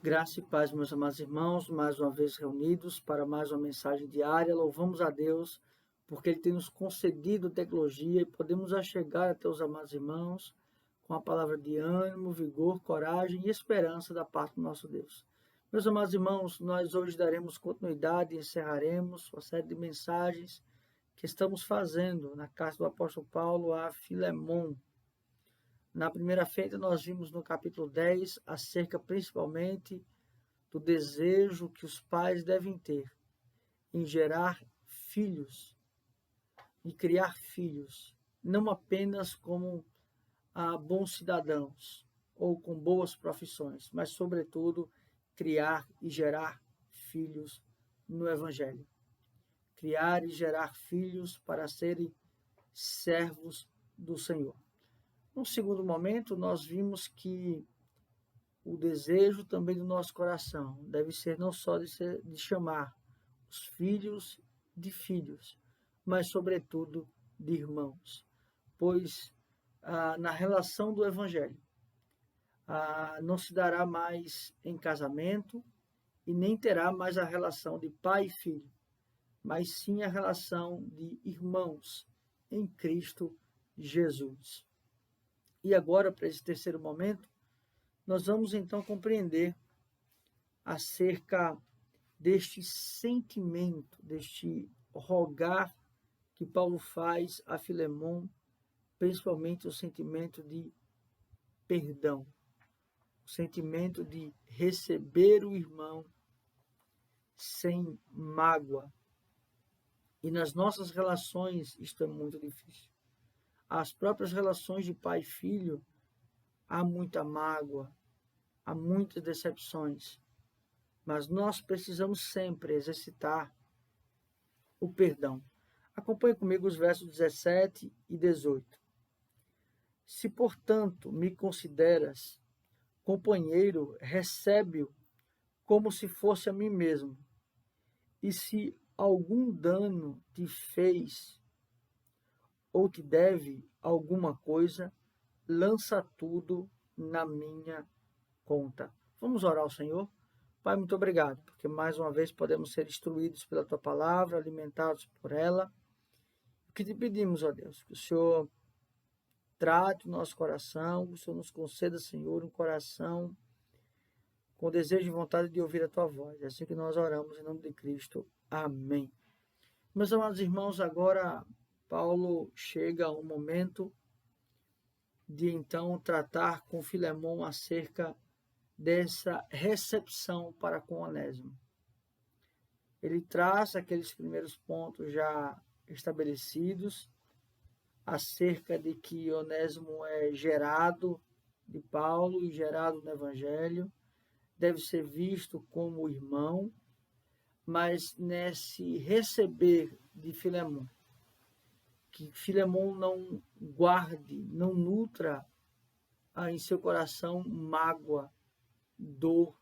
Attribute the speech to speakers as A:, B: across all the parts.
A: Graça e paz, meus amados irmãos, mais uma vez reunidos para mais uma mensagem diária. Louvamos a Deus porque Ele tem nos concedido tecnologia e podemos chegar até os amados irmãos com a palavra de ânimo, vigor, coragem e esperança da parte do nosso Deus. Meus amados irmãos, nós hoje daremos continuidade e encerraremos a série de mensagens que estamos fazendo na carta do apóstolo Paulo a Filemon. Na primeira feita, nós vimos no capítulo 10 acerca principalmente do desejo que os pais devem ter em gerar filhos e criar filhos, não apenas como bons cidadãos ou com boas profissões, mas, sobretudo, criar e gerar filhos no Evangelho. Criar e gerar filhos para serem servos do Senhor. Num segundo momento, nós vimos que o desejo também do nosso coração deve ser não só de chamar os filhos de filhos, mas, sobretudo, de irmãos. Pois na relação do Evangelho não se dará mais em casamento e nem terá mais a relação de pai e filho, mas sim a relação de irmãos em Cristo Jesus. E agora, para esse terceiro momento, nós vamos então compreender acerca deste sentimento, deste rogar que Paulo faz a Filemon, principalmente o sentimento de perdão, o sentimento de receber o irmão sem mágoa. E nas nossas relações isto é muito difícil. As próprias relações de pai e filho, há muita mágoa, há muitas decepções, mas nós precisamos sempre exercitar o perdão. Acompanhe comigo os versos 17 e 18. Se, portanto, me consideras companheiro, recebe-o como se fosse a mim mesmo. E se algum dano te fez ou te deve alguma coisa, lança tudo na minha conta. Vamos orar ao Senhor? Pai, muito obrigado, porque mais uma vez podemos ser instruídos pela Tua palavra, alimentados por ela. O que te pedimos, ó Deus, que o Senhor trate o nosso coração, que o Senhor nos conceda, Senhor, um coração com desejo e vontade de ouvir a Tua voz. É assim que nós oramos, em nome de Cristo. Amém. Meus amados irmãos, agora Paulo chega ao momento de então tratar com Filemon acerca dessa recepção para com Onésimo. Ele traz aqueles primeiros pontos já estabelecidos acerca de que Onésimo é gerado de Paulo e gerado no Evangelho, deve ser visto como irmão, mas nesse receber de Filemon, que Filemon não guarde, não nutra em seu coração mágoa, dor,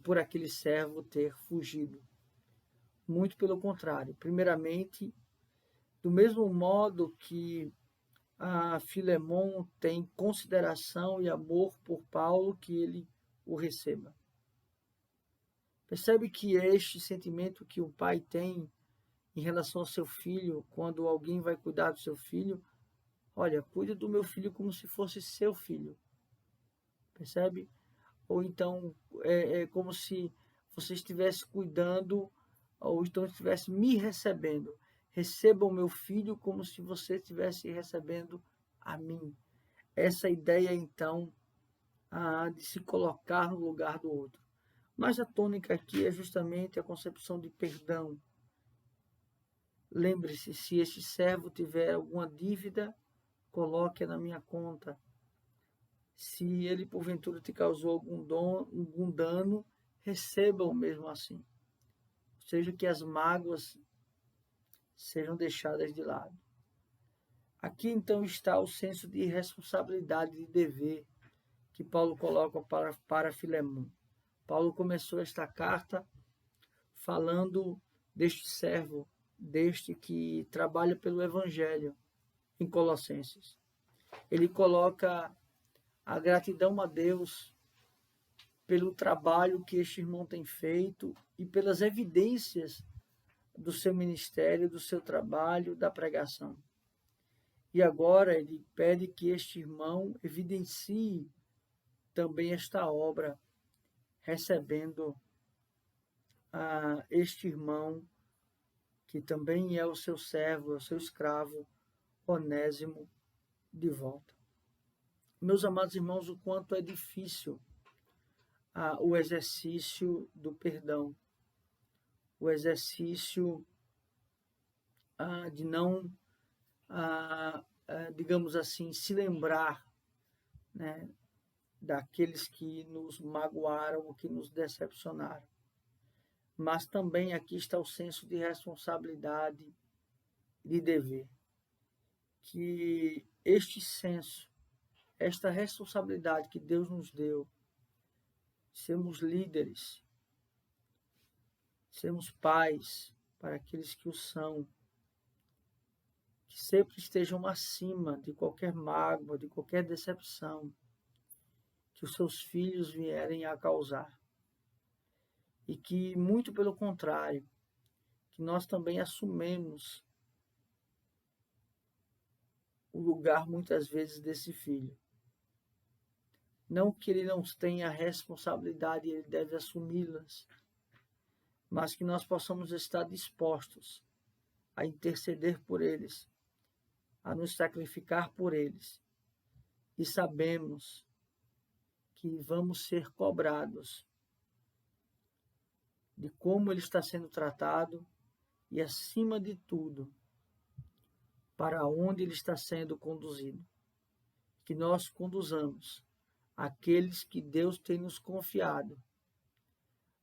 A: por aquele servo ter fugido. Muito pelo contrário. Primeiramente, do mesmo modo que Filemon tem consideração e amor por Paulo, que ele o receba. Percebe que este sentimento que o pai tem em relação ao seu filho, quando alguém vai cuidar do seu filho, olha, cuide do meu filho como se fosse seu filho. Percebe? Ou então é como se você estivesse cuidando, ou então estivesse me recebendo. Receba o meu filho como se você estivesse recebendo a mim. Essa ideia, então, de se colocar no lugar do outro. Mas a tônica aqui é justamente a concepção de perdão. Lembre-se, se este servo tiver alguma dívida, coloque-a na minha conta. Se ele, porventura, te causou algum dano, receba-o mesmo assim. Ou seja, que as mágoas sejam deixadas de lado. Aqui, então, está o senso de responsabilidade e de dever que Paulo coloca para Filemon. Paulo começou esta carta falando deste servo, deste que trabalha pelo Evangelho em Colossenses. Ele coloca a gratidão a Deus pelo trabalho que este irmão tem feito e pelas evidências do seu ministério, do seu trabalho, da pregação. E agora ele pede que este irmão evidencie também esta obra, recebendo a este irmão, que também é o seu servo, é o seu escravo, Onésimo, de volta. Meus amados irmãos, o quanto é difícil o exercício do perdão, o exercício de não, digamos assim, se lembrar, né, daqueles que nos magoaram, que nos decepcionaram. Mas também aqui está o senso de responsabilidade, de dever. Que este senso, esta responsabilidade que Deus nos deu, sermos líderes, sermos pais para aqueles que o são, que sempre estejam acima de qualquer mágoa, de qualquer decepção que os seus filhos vierem a causar. E que, muito pelo contrário, que nós também assumemos o lugar, muitas vezes, desse filho. Não que ele não tenha a responsabilidade, ele deve assumi-las, mas que nós possamos estar dispostos a interceder por eles, a nos sacrificar por eles. E sabemos que vamos ser cobrados de como ele está sendo tratado e, acima de tudo, para onde ele está sendo conduzido. Que nós conduzamos aqueles que Deus tem nos confiado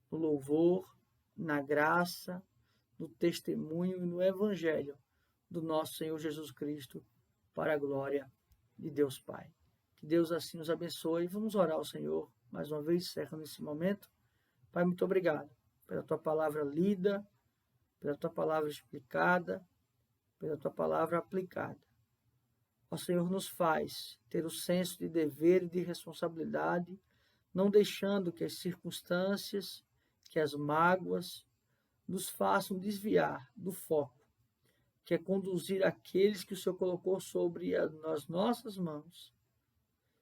A: no louvor, na graça, no testemunho e no evangelho do nosso Senhor Jesus Cristo, para a glória de Deus Pai. Que Deus assim nos abençoe. Vamos orar ao Senhor mais uma vez, encerrando esse momento. Pai, muito obrigado pela tua palavra lida, pela tua palavra explicada, pela tua palavra aplicada. O Senhor nos faz ter o senso de dever e de responsabilidade, não deixando que as circunstâncias, que as mágoas nos façam desviar do foco, que é conduzir aqueles que o Senhor colocou sobre as nossas mãos,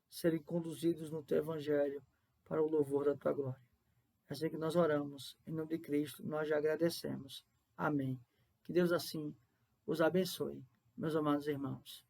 A: serem conduzidos no teu evangelho para o louvor da tua glória. É assim que nós oramos, em nome de Cristo, nós já agradecemos. Amém. Que Deus assim os abençoe, meus amados irmãos.